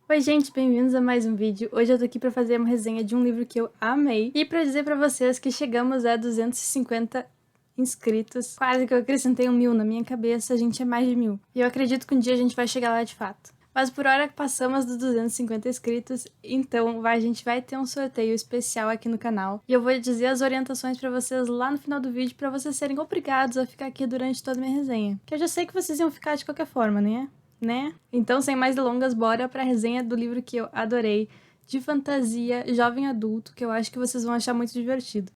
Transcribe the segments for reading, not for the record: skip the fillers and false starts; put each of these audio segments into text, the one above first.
Oi gente, bem-vindos a mais um vídeo. Hoje eu tô aqui pra fazer uma resenha de um livro que eu amei e pra dizer pra vocês que chegamos a 250 inscritos. Quase que eu acrescentei 1.000 na minha cabeça, a gente é mais de 1.000. E eu acredito que um dia a gente vai chegar lá de fato. Mas por hora que passamos dos 250 inscritos, então a gente vai ter um sorteio especial aqui no canal. E eu vou dizer as orientações pra vocês lá no final do vídeo pra vocês serem obrigados a ficar aqui durante toda a minha resenha. Que eu já sei que vocês iam ficar de qualquer forma, né? Então, sem mais delongas, bora pra resenha do livro que eu adorei, de fantasia, jovem adulto, que eu acho que vocês vão achar muito divertido.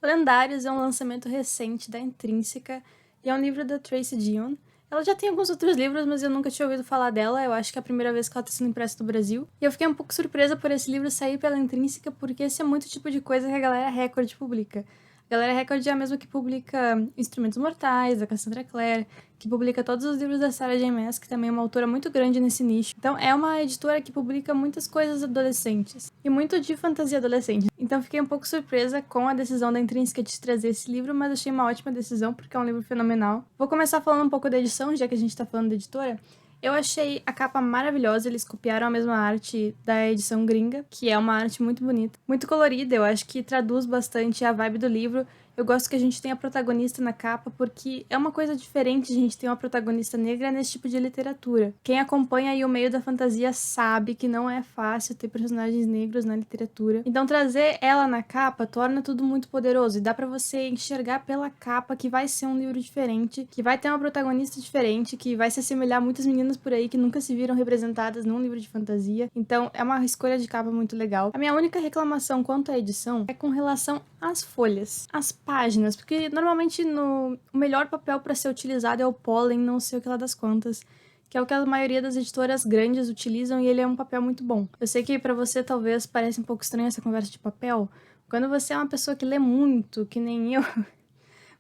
Lendários é um lançamento recente da Intrínseca e é um livro da Tracy Deonn. Ela já tem alguns outros livros, mas eu nunca tinha ouvido falar dela. Eu acho que é a primeira vez que ela está sendo impressa no Brasil. E eu fiquei um pouco surpresa por esse livro sair pela Intrínseca, porque esse é muito tipo de coisa que a galera Record publica. A galera Record é a mesma que publica Instrumentos Mortais, da Cassandra Clare, que publica todos os livros da Sarah J. Maas, que também é uma autora muito grande nesse nicho. Então é uma editora que publica muitas coisas adolescentes, e muito de fantasia adolescente. Então fiquei um pouco surpresa com a decisão da Intrínseca de trazer esse livro, mas achei uma ótima decisão, porque é um livro fenomenal. Vou começar falando um pouco da edição, já que a gente tá falando da editora. Eu achei a capa maravilhosa, eles copiaram a mesma arte da edição gringa, que é uma arte muito bonita, muito colorida, eu acho que traduz bastante a vibe do livro. Eu gosto que a gente tenha a protagonista na capa, porque é uma coisa diferente a gente ter uma protagonista negra nesse tipo de literatura. Quem acompanha aí o meio da fantasia sabe que não é fácil ter personagens negros na literatura. Então trazer ela na capa torna tudo muito poderoso, e dá pra você enxergar pela capa que vai ser um livro diferente, que vai ter uma protagonista diferente, que vai se assemelhar a muitas meninas por aí que nunca se viram representadas num livro de fantasia. Então é uma escolha de capa muito legal. A minha única reclamação quanto à edição é com relação às folhas, às páginas, porque normalmente o melhor papel para ser utilizado é o pólen, não sei o que lá das contas, que é o que a maioria das editoras grandes utilizam, e ele é um papel muito bom. Eu sei que para você talvez pareça um pouco estranha essa conversa de papel. Quando você é uma pessoa que lê muito, que nem eu,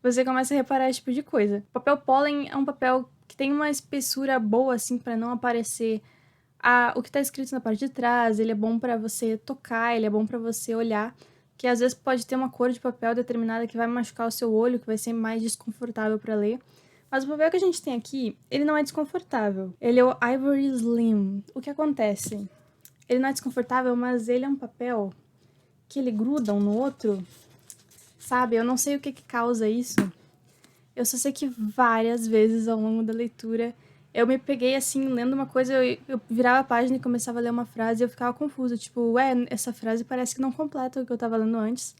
você começa a reparar esse tipo de coisa. O papel pólen é um papel que tem uma espessura boa, assim, para não aparecer o que tá escrito na parte de trás. Ele é bom para você tocar, ele é bom para você olhar, que às vezes pode ter uma cor de papel determinada que vai machucar o seu olho, que vai ser mais desconfortável para ler. Mas o papel que a gente tem aqui, ele não é desconfortável. Ele é o Ivory Slim. O que acontece? Ele não é desconfortável, mas ele é um papel que ele gruda um no outro, sabe? Eu não sei o que causa isso. Eu só sei que várias vezes ao longo da leitura eu me peguei assim, lendo uma coisa, eu virava a página e começava a ler uma frase e eu ficava confusa. Tipo, ué, essa frase parece que não completa o que eu tava lendo antes.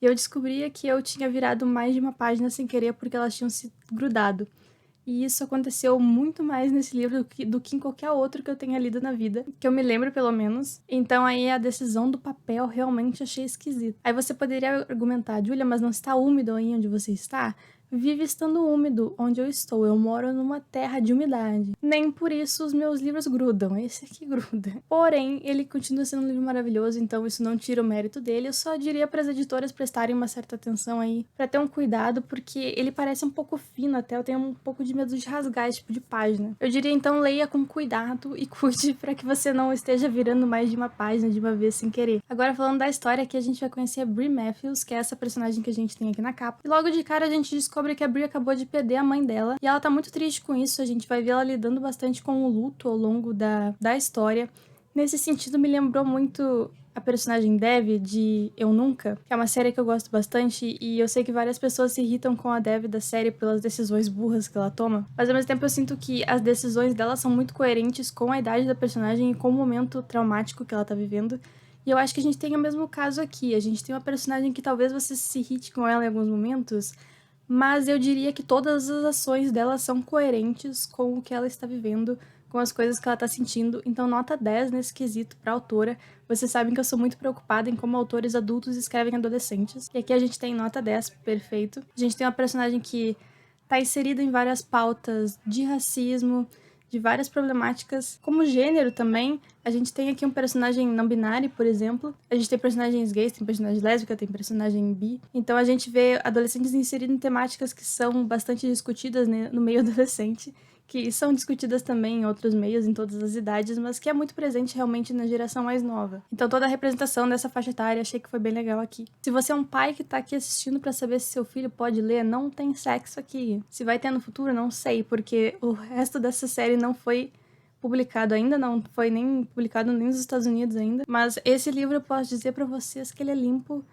E eu descobria que eu tinha virado mais de uma página sem querer porque elas tinham se grudado. E isso aconteceu muito mais nesse livro do que em qualquer outro que eu tenha lido na vida, que eu me lembro pelo menos. Então aí a decisão do papel realmente achei esquisita. Aí você poderia argumentar, Julia, mas não está úmido aí onde você está? Vive estando úmido onde eu estou. Eu moro numa terra de umidade. Nem por isso os meus livros grudam. Esse aqui gruda. Porém, ele continua sendo um livro maravilhoso, então isso não tira o mérito dele. Eu só diria para as editoras prestarem uma certa atenção aí, para ter um cuidado, porque ele parece um pouco fino até. Eu tenho um pouco de medo de rasgar esse tipo de página. Eu diria então, leia com cuidado e cuide para que você não esteja virando mais de uma página de uma vez sem querer. Agora, falando da história, aqui a gente vai conhecer a Brie Matthews, que é essa personagem que a gente tem aqui na capa. E logo de cara a gente descobre que a Brie acabou de perder a mãe dela, e ela tá muito triste com isso. A gente vai ver ela lidando bastante com o luto ao longo da história. Nesse sentido, me lembrou muito a personagem Dev de Eu Nunca, que é uma série que eu gosto bastante, e eu sei que várias pessoas se irritam com a Dev da série pelas decisões burras que ela toma, mas ao mesmo tempo eu sinto que as decisões dela são muito coerentes com a idade da personagem e com o momento traumático que ela tá vivendo. E eu acho que a gente tem o mesmo caso aqui. A gente tem uma personagem que talvez você se irrite com ela em alguns momentos, mas eu diria que todas as ações dela são coerentes com o que ela está vivendo, com as coisas que ela tá sentindo. Então nota 10 nesse quesito pra autora. Vocês sabem que eu sou muito preocupada em como autores adultos escrevem adolescentes. E aqui a gente tem nota 10, perfeito. A gente tem uma personagem que tá inserida em várias pautas de racismo, de várias problemáticas, como gênero também. A gente tem aqui um personagem não binário, por exemplo. A gente tem personagens gays, tem personagem lésbica, tem personagem bi. Então a gente vê adolescentes inseridos em temáticas que são bastante discutidas, né, no meio adolescente, que são discutidas também em outros meios, em todas as idades, mas que é muito presente realmente na geração mais nova. Então toda a representação dessa faixa etária achei que foi bem legal aqui. Se você é um pai que tá aqui assistindo pra saber se seu filho pode ler, não tem sexo aqui. Se vai ter no futuro, não sei, porque o resto dessa série não foi publicado ainda, não foi nem publicado nem nos Estados Unidos ainda, mas esse livro eu posso dizer pra vocês que ele é limpo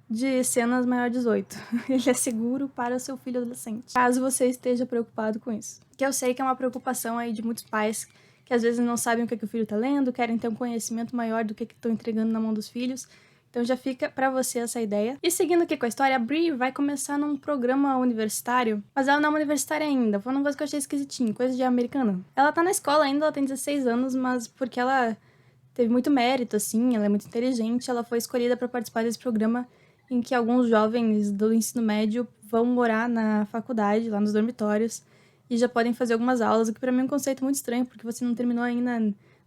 de cenas maior 18. Ele é seguro para o seu filho adolescente, caso você esteja preocupado com isso. Que eu sei que é uma preocupação aí de muitos pais que às vezes não sabem o que o filho tá lendo, querem ter um conhecimento maior do que estão entregando na mão dos filhos. Então já fica pra você essa ideia. E seguindo aqui com a história, a Bri vai começar num programa universitário, mas ela não é uma universitária ainda. Foi uma coisa que eu achei esquisitinho, coisa de americana. Ela tá na escola ainda, ela tem 16 anos, mas porque ela teve muito mérito, assim, ela é muito inteligente, ela foi escolhida pra participar desse programa em que alguns jovens do ensino médio vão morar na faculdade, lá nos dormitórios, e já podem fazer algumas aulas, o que pra mim é um conceito muito estranho, porque você não terminou ainda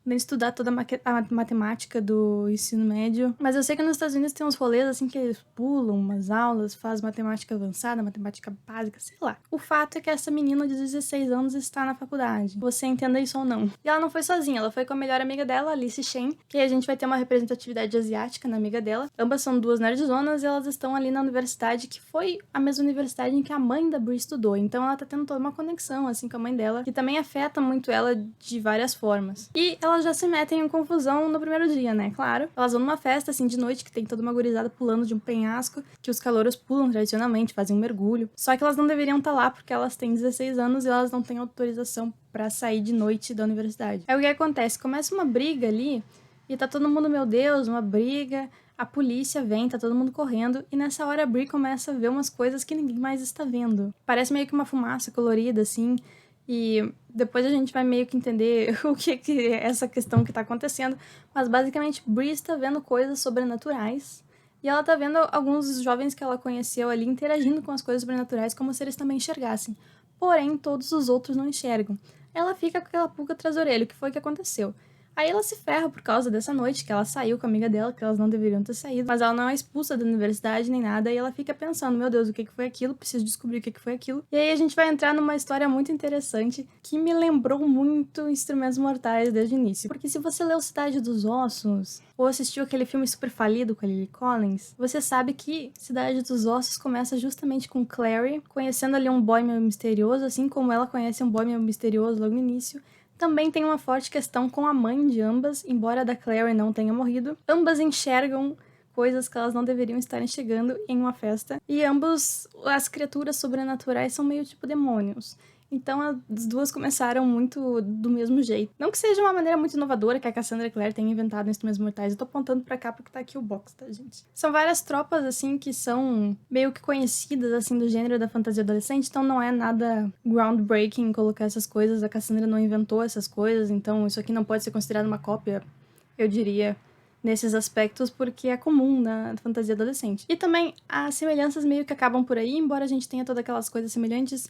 nem estudar toda a matemática do ensino médio. Mas eu sei que nos Estados Unidos tem uns rolês assim que eles pulam umas aulas, fazem matemática avançada, matemática básica, sei lá. O fato é que essa menina de 16 anos está na faculdade. Você entenda isso ou não. E ela não foi sozinha, ela foi com a melhor amiga dela, Alice Shen, que a gente vai ter uma representatividade asiática na amiga dela. Ambas são duas nerdzonas e elas estão ali na universidade, que foi a mesma universidade em que a mãe da Bri estudou. Então ela tá tendo toda uma conexão, assim, com a mãe dela, que também afeta muito ela de várias formas. E elas já se metem em confusão no primeiro dia, né? Claro. Elas vão numa festa, assim, de noite, que tem toda uma gurizada pulando de um penhasco, que os calouros pulam tradicionalmente, fazem um mergulho. Só que elas não deveriam estar lá, porque elas têm 16 anos e elas não têm autorização pra sair de noite da universidade. Aí o que acontece? Começa uma briga ali, e tá todo mundo, meu Deus, uma briga. A polícia vem, tá todo mundo correndo, e nessa hora a Bri começa a ver umas coisas que ninguém mais está vendo. Parece meio que uma fumaça colorida, assim, e depois a gente vai meio que entender o que é essa questão que tá acontecendo. Mas basicamente, Bri está vendo coisas sobrenaturais. E ela tá vendo alguns jovens que ela conheceu ali interagindo com as coisas sobrenaturais como se eles também enxergassem. Porém, todos os outros não enxergam. Ela fica com aquela pulga atrás da orelha, o que foi que aconteceu? Aí ela se ferra por causa dessa noite, que ela saiu com a amiga dela, que elas não deveriam ter saído, mas ela não é expulsa da universidade nem nada, e ela fica pensando, meu Deus, o que foi aquilo? Preciso descobrir o que foi aquilo. E aí a gente vai entrar numa história muito interessante, que me lembrou muito Instrumentos Mortais desde o início. Porque se você leu Cidade dos Ossos, ou assistiu aquele filme super falido com a Lily Collins, você sabe que Cidade dos Ossos começa justamente com Clary conhecendo ali um boy meio misterioso, assim como ela conhece um boy meio misterioso logo no início. Também tem uma forte questão com a mãe de ambas, embora a da Clary não tenha morrido. Ambas enxergam coisas que elas não deveriam estar enxergando em uma festa. E ambos, as criaturas sobrenaturais são meio tipo demônios. Então as duas começaram muito do mesmo jeito. Não que seja uma maneira muito inovadora que a Cassandra Clare tenha inventado Instrumentos Mortais. Eu tô apontando pra cá porque tá aqui o box, tá, gente? São várias tropas, assim, que são meio que conhecidas, assim, do gênero da fantasia adolescente. Então não é nada groundbreaking colocar essas coisas. A Cassandra não inventou essas coisas. Então isso aqui não pode ser considerado uma cópia, eu diria, nesses aspectos, porque é comum na fantasia adolescente. E também as semelhanças meio que acabam por aí, embora a gente tenha todas aquelas coisas semelhantes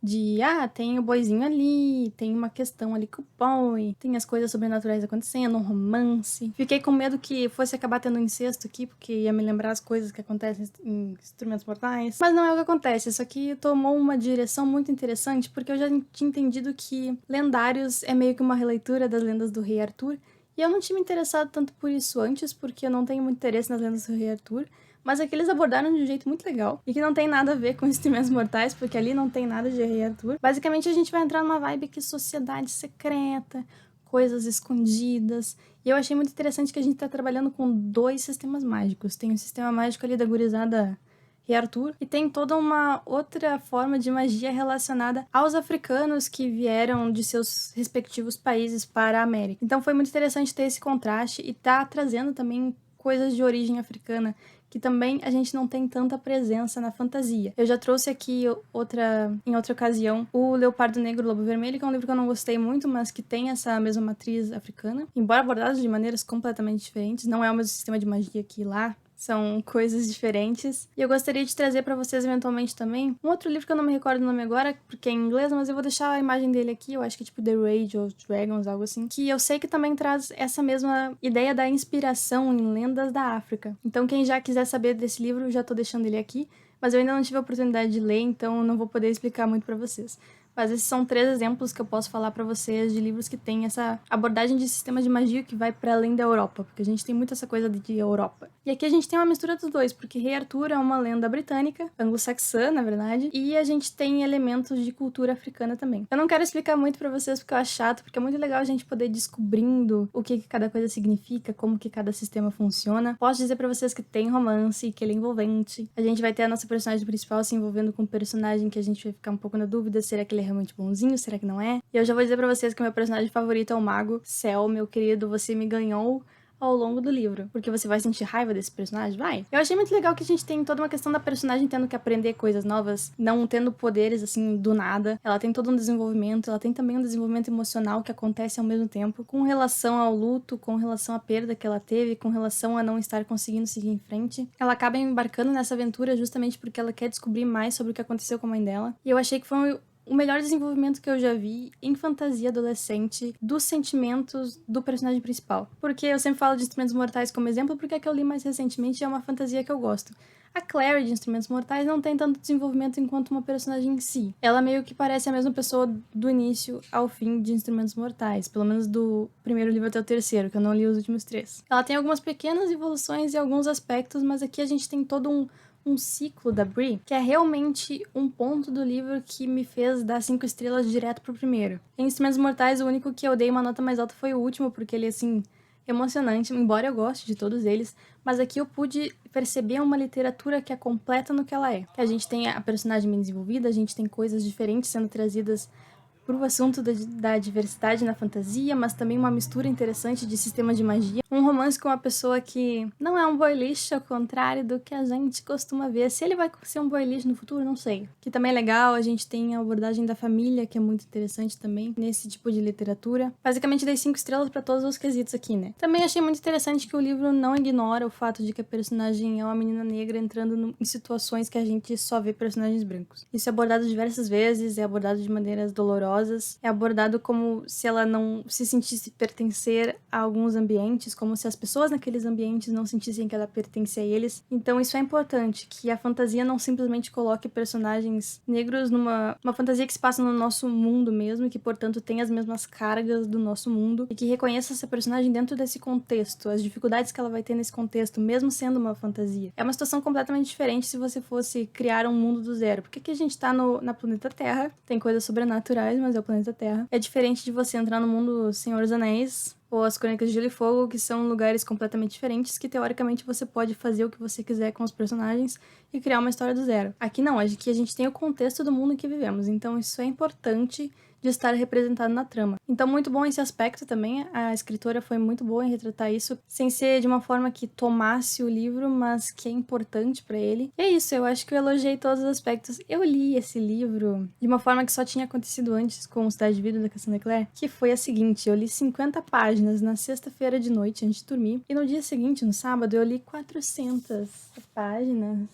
de, tem o boyzinho ali, tem uma questão ali com o boy, tem as coisas sobrenaturais acontecendo, um romance. Fiquei com medo que fosse acabar tendo um incesto aqui, porque ia me lembrar as coisas que acontecem em Instrumentos Mortais. Mas não é o que acontece, isso aqui tomou uma direção muito interessante, porque eu já tinha entendido que Lendários é meio que uma releitura das lendas do Rei Arthur, e eu não tinha me interessado tanto por isso antes, porque eu não tenho muito interesse nas lendas do Rei Arthur, mas aqui eles abordaram de um jeito muito legal, e que não tem nada a ver com Instrumentos Mortais, porque ali não tem nada de Rei Arthur. Basicamente a gente vai entrar numa vibe que sociedade secreta, coisas escondidas, e eu achei muito interessante que a gente tá trabalhando com 2 sistemas mágicos. Tem o sistema mágico ali da gurizada Rei Arthur, e tem toda uma outra forma de magia relacionada aos africanos que vieram de seus respectivos países para a América. Então foi muito interessante ter esse contraste e tá trazendo também coisas de origem africana, que também a gente não tem tanta presença na fantasia. Eu já trouxe aqui em outra ocasião o Leopardo Negro e o Lobo Vermelho, que é um livro que eu não gostei muito, mas que tem essa mesma matriz africana, embora abordados de maneiras completamente diferentes. Não é o mesmo sistema de magia que lá, são coisas diferentes. E eu gostaria de trazer pra vocês eventualmente também um outro livro que eu não me recordo o nome agora, porque é em inglês, mas eu vou deixar a imagem dele aqui, eu acho que é tipo The Rage of Dragons, algo assim, que eu sei que também traz essa mesma ideia da inspiração em lendas da África. Então quem já quiser saber desse livro, já tô deixando ele aqui, mas eu ainda não tive a oportunidade de ler, então não vou poder explicar muito pra vocês. Mas esses são 3 exemplos que eu posso falar pra vocês de livros que têm essa abordagem de sistema de magia que vai pra além da Europa, porque a gente tem muito essa coisa de Europa. E aqui a gente tem uma mistura dos dois, porque Rei Arthur é uma lenda britânica, anglo-saxã, na verdade, e a gente tem elementos de cultura africana também. Eu não quero explicar muito pra vocês porque eu acho chato, porque é muito legal a gente poder ir descobrindo o que cada coisa significa, como que cada sistema funciona. Posso dizer pra vocês que tem romance, que ele é envolvente. A gente vai ter a nossa personagem principal se envolvendo com um personagem que a gente vai ficar um pouco na dúvida, será que ele é realmente bonzinho, será que não é? E eu já vou dizer pra vocês que o meu personagem favorito é o Mago. Céu, meu querido, você me ganhou ao longo do livro. Porque você vai sentir raiva desse personagem? Vai. Eu achei muito legal que a gente tem toda uma questão da personagem tendo que aprender coisas novas, não tendo poderes, assim, do nada. Ela tem todo um desenvolvimento, ela tem também um desenvolvimento emocional que acontece ao mesmo tempo, com relação ao luto, com relação à perda que ela teve, com relação a não estar conseguindo seguir em frente. Ela acaba embarcando nessa aventura justamente porque ela quer descobrir mais sobre o que aconteceu com a mãe dela. E eu achei que foi o melhor desenvolvimento que eu já vi em fantasia adolescente dos sentimentos do personagem principal. Porque eu sempre falo de Instrumentos Mortais como exemplo, porque a que eu li mais recentemente é uma fantasia que eu gosto. A Clary de Instrumentos Mortais não tem tanto desenvolvimento enquanto uma personagem em si. Ela meio que parece a mesma pessoa do início ao fim de Instrumentos Mortais, pelo menos do primeiro livro até o terceiro, que eu não li os últimos 3. Ela tem algumas pequenas evoluções em alguns aspectos, mas aqui a gente tem todo um ciclo da Bri, que é realmente um ponto do livro que me fez dar 5 estrelas direto pro primeiro. Em Instrumentos Mortais, o único que eu dei uma nota mais alta foi o último, porque ele, assim, emocionante, embora eu goste de todos eles, mas aqui eu pude perceber uma literatura que é completa no que ela é. Que a gente tem a personagem bem desenvolvida, a gente tem coisas diferentes sendo trazidas pro assunto da diversidade na fantasia, mas também uma mistura interessante de sistemas de magia. Um romance com uma pessoa que não é um boy lixo, ao contrário do que a gente costuma ver. Se ele vai ser um boy lixo no futuro, não sei. Que também é legal, a gente tem a abordagem da família, que é muito interessante também, nesse tipo de literatura. Basicamente, dei 5 estrelas pra todos os quesitos aqui, né? Também achei muito interessante que o livro não ignora o fato de que a personagem é uma menina negra entrando em situações que a gente só vê personagens brancos. Isso é abordado diversas vezes, é abordado de maneiras dolorosas, é abordado como se ela não se sentisse pertencer a alguns ambientes, como se as pessoas naqueles ambientes não sentissem que ela pertence a eles. Então isso é importante, que a fantasia não simplesmente coloque personagens negros numa fantasia que se passa no nosso mundo mesmo, e que portanto tem as mesmas cargas do nosso mundo, e que reconheça essa personagem dentro desse contexto, as dificuldades que ela vai ter nesse contexto, mesmo sendo uma fantasia. É uma situação completamente diferente se você fosse criar um mundo do zero, porque aqui a gente tá na planeta Terra, tem coisas sobrenaturais, mas é o planeta Terra. É diferente de você entrar no mundo Senhor dos Anéis ou as Crônicas de Gelo e Fogo, que são lugares completamente diferentes, que teoricamente você pode fazer o que você quiser com os personagens e criar uma história do zero. Aqui não, aqui a gente tem o contexto do mundo em que vivemos, então isso é importante de estar representado na trama. Então, muito bom esse aspecto também. A escritora foi muito boa em retratar isso, sem ser de uma forma que tomasse o livro, mas que é importante pra ele. E é isso, eu acho que eu elogiei todos os aspectos. Eu li esse livro de uma forma que só tinha acontecido antes com Cidade de Vidro da Cassandra Clare, que foi a seguinte: eu li 50 páginas na sexta-feira de noite antes de dormir, e no dia seguinte, no sábado, eu li 400 páginas.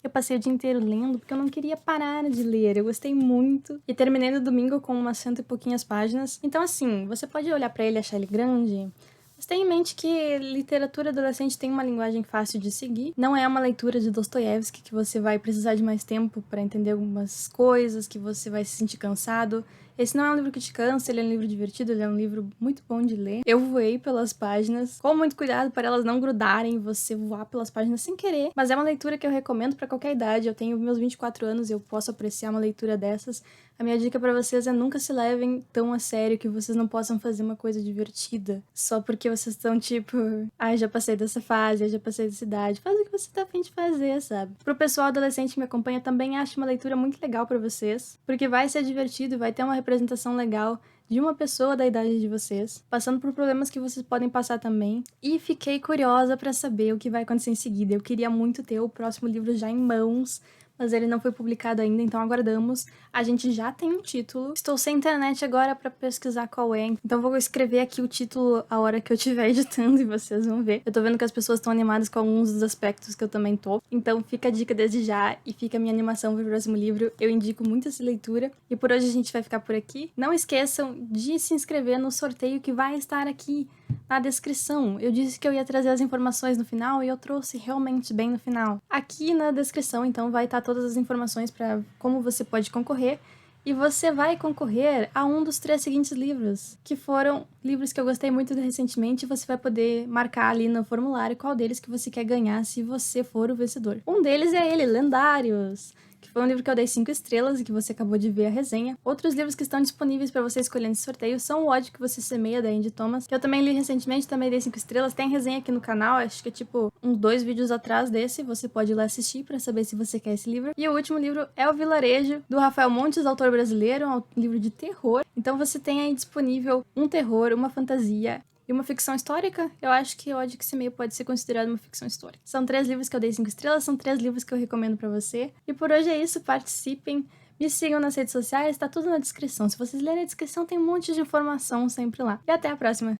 Eu passei o dia inteiro lendo porque eu não queria parar de ler. Eu gostei muito. E terminei no domingo com umas 100 e pouquinhas páginas. Então, assim, você pode olhar pra ele e achar ele grande, mas tenha em mente que literatura adolescente tem uma linguagem fácil de seguir. Não é uma leitura de Dostoiévski que você vai precisar de mais tempo para entender algumas coisas, que você vai se sentir cansado. Esse não é um livro que te cansa, ele é um livro divertido, ele é um livro muito bom de ler. Eu voei pelas páginas, com muito cuidado para elas não grudarem, você voar pelas páginas sem querer. Mas é uma leitura que eu recomendo para qualquer idade. Eu tenho meus 24 anos e eu posso apreciar uma leitura dessas. A minha dica para vocês é nunca se levem tão a sério que vocês não possam fazer uma coisa divertida. Só porque vocês estão tipo, ai, já passei dessa fase, já passei dessa idade. Faz o que você tá a fim de fazer, sabe? Pro pessoal adolescente que me acompanha, também acho uma leitura muito legal para vocês, porque vai ser divertido e vai ter uma representação legal de uma pessoa da idade de vocês, passando por problemas que vocês podem passar também. E fiquei curiosa para saber o que vai acontecer em seguida. Eu queria muito ter o próximo livro já em mãos, mas ele não foi publicado ainda, então aguardamos. A gente já tem um título. Estou sem internet agora para pesquisar qual é, então vou escrever aqui o título a hora que eu estiver editando e vocês vão ver. Eu tô vendo que as pessoas estão animadas com alguns dos aspectos que eu também tô, então fica a dica desde já e fica a minha animação pro próximo livro. Eu indico muito essa leitura e por hoje a gente vai ficar por aqui. Não esqueçam de se inscrever no sorteio que vai estar aqui na descrição. Eu disse que eu ia trazer as informações no final e eu trouxe realmente bem no final. Aqui na descrição, então, vai estar todas as informações para como você pode concorrer. E você vai concorrer a um dos 3 seguintes livros, que foram livros que eu gostei muito recentemente, e você vai poder marcar ali no formulário qual deles que você quer ganhar se você for o vencedor. Um deles é ele, Lendários, que foi um livro que eu dei 5 estrelas e que você acabou de ver a resenha. Outros livros que estão disponíveis para você escolher nesse sorteio são O Ódio que Você Semeia, da Andy Thomas, que eu também li recentemente, também dei 5 estrelas. Tem resenha aqui no canal, acho que é tipo uns 2 vídeos atrás desse, você pode ir lá assistir para saber se você quer esse livro. E o último livro é O Vilarejo, do Rafael Montes, autor brasileiro, um livro de terror. Então você tem aí disponível um terror, uma fantasia e uma ficção histórica. Eu acho que O Ódio que Semeia pode ser considerado uma ficção histórica. São 3 livros que eu dei 5 estrelas, são 3 livros que eu recomendo pra você. E por hoje é isso, participem, me sigam nas redes sociais, tá tudo na descrição. Se vocês lerem a descrição, tem um monte de informação sempre lá. E até a próxima!